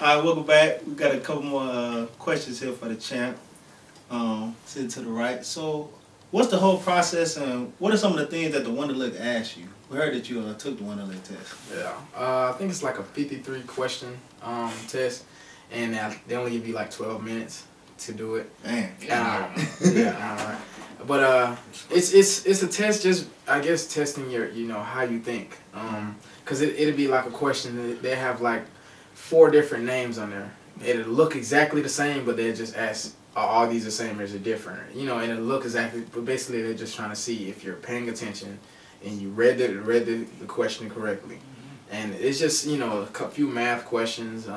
All right, welcome back. We got a couple more questions here for the champ. Sitting to the right. So, what's the whole process, and what are some of the things that the Wonderlick asked you? We heard that you took the Wonderlick test. Yeah, I think it's like a 53 question test, and they only give you like 12 minutes to do it. Man, yeah, but it's a test, just I guess testing your how you think, cause it'll be like a question. They have like 4 different names on there. It'll look exactly the same, but they just ask, are all these the same or is it different? And it'll look exactly, but basically they're just trying to see if you're paying attention and you read the question correctly. And it's just a few math questions,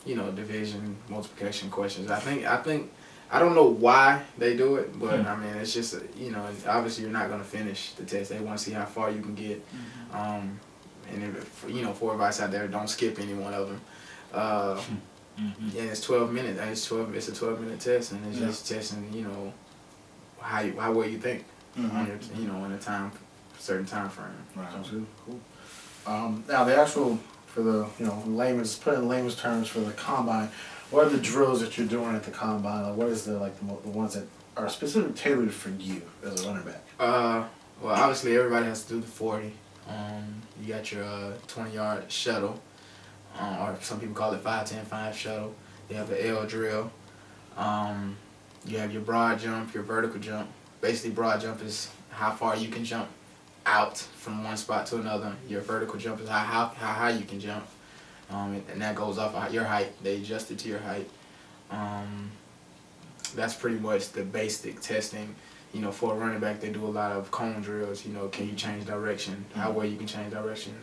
division, multiplication questions. I don't know why they do it, but I mean it's just obviously you're not gonna finish the test. They want to see how far you can get. And if, for advice out there, don't skip any one of them. And it's 12 minutes. It's a 12-minute test, and it's just testing how well you think on your in a certain time frame. Right. Sounds good. Cool. Now the actual, for the put in layman's terms, for the combine, what are the drills that you're doing at the combine? Like, what is the ones that are specifically tailored for you as a running back? Well, obviously everybody has to do the 40. You got your 20-yard shuttle, or some people call it 5-10-5 shuttle. You have the L drill. You have your broad jump, your vertical jump. Basically, broad jump is how far you can jump out from one spot to another. Your vertical jump is how high you can jump, and that goes off your height. They adjust it to your height. That's pretty much the basic testing. For a running back, they do a lot of cone drills. Can you change direction? How well you can change direction?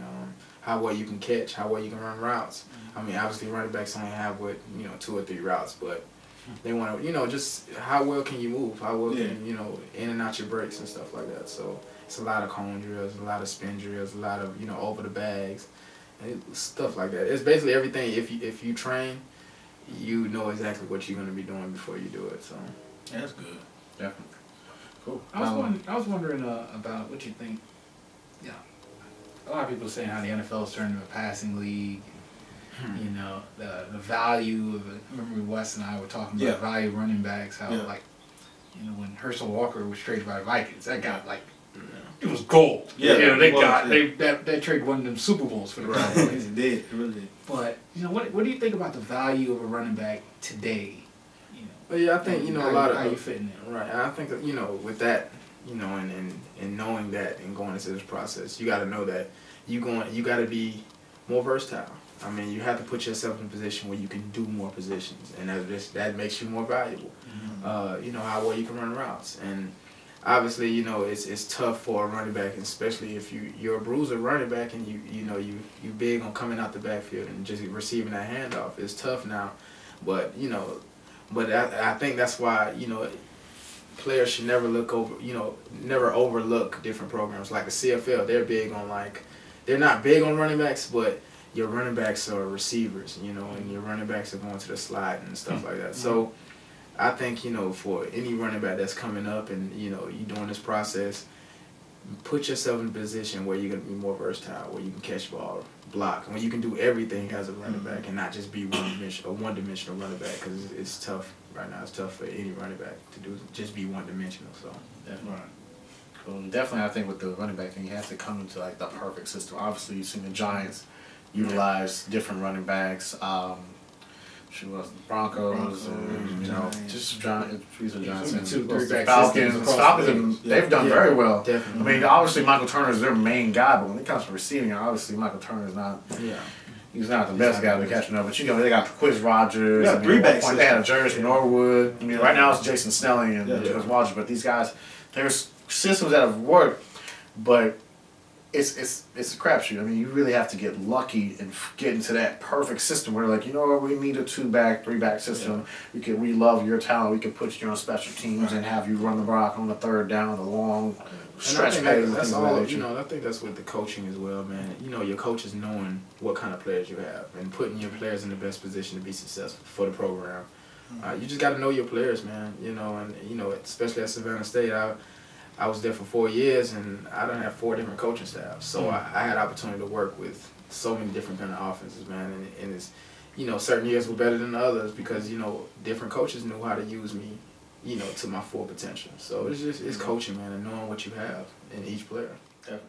How well you can catch? How well you can run routes? I mean, obviously, running backs only have 2 or 3 routes, but they want to, just how well can you move? How well can in and out your breaks and stuff like that. So it's a lot of cone drills, a lot of spin drills, a lot of over the bags, and stuff like that. It's basically everything. If you train, you know exactly what you're going to be doing before you do it. So that's good. Definitely. Cool. I was wondering about what you think. Yeah, a lot of people are saying how the NFL is turning into a passing league. The value of it. I remember Wes and I were talking about the value of running backs. How when Herschel Walker was traded by the Vikings, that got it was gold. Yeah, that trade won them Super Bowls for the Cowboys. It did. It really did. But what do you think about the value of a running back today? Well, yeah, I think a lot of how you fitting in. Right. I think that with that, and knowing that and going into this process, you got to know that you got to be more versatile. I mean, you have to put yourself in a position where you can do more positions, and that makes you more valuable. How well you can run routes, and obviously, it's tough for a running back, especially if you're a bruiser running back and you big on coming out the backfield and just receiving that handoff. It's tough now, but But I think that's why players should never never overlook different programs like the CFL. They're big on they're not big on running backs, but your running backs are receivers, and your running backs are going to the slide and stuff like that. So I think for any running back that's coming up and you're doing this process, put yourself in a position where you're gonna be more versatile, where you can catch ball, block, when you can do everything as a running back and not just be one-dimensional running back, because it's tough right now. It's tough for any running back to just be one-dimensional. So right. Cool. Definitely, I think with the running back thing, you have to come into the perfect system. Obviously, you've seen the Giants utilize different running backs. She was the Broncos, and just Giants. The Falcons. They've done very well. Definitely. I mean, obviously Michael Turner is their main guy, but when it comes to receiving, obviously Michael Turner is not. Yeah. He's not the best guy to catching up, but they got Quiz Rogers. Yeah, 3 backs. They had a Jerry Norwood. I mean, right now it's Jason Snelling and Quiz Rogers, but these guys, there's systems that have worked, but it's a crapshoot. I mean, you really have to get lucky and get into that perfect system where, we need a 2-back, 3-back system. Yeah. We love your talent. We can put you on special teams and have you run the block on the 3rd down, the long stretch plays. That's all. I think that's with the coaching as well, man. Your coach is knowing what kind of players you have and putting your players in the best position to be successful for the program. You just got to know your players, man. And especially at Savannah State, I was there for 4 years, and I done had 4 different coaching staffs. So I had opportunity to work with so many different kind of offenses, man. And it's, you know, certain years were better than others because, you know, different coaches knew how to use me, you know, to my full potential. So it's coaching, man, and knowing what you have in each player. Definitely.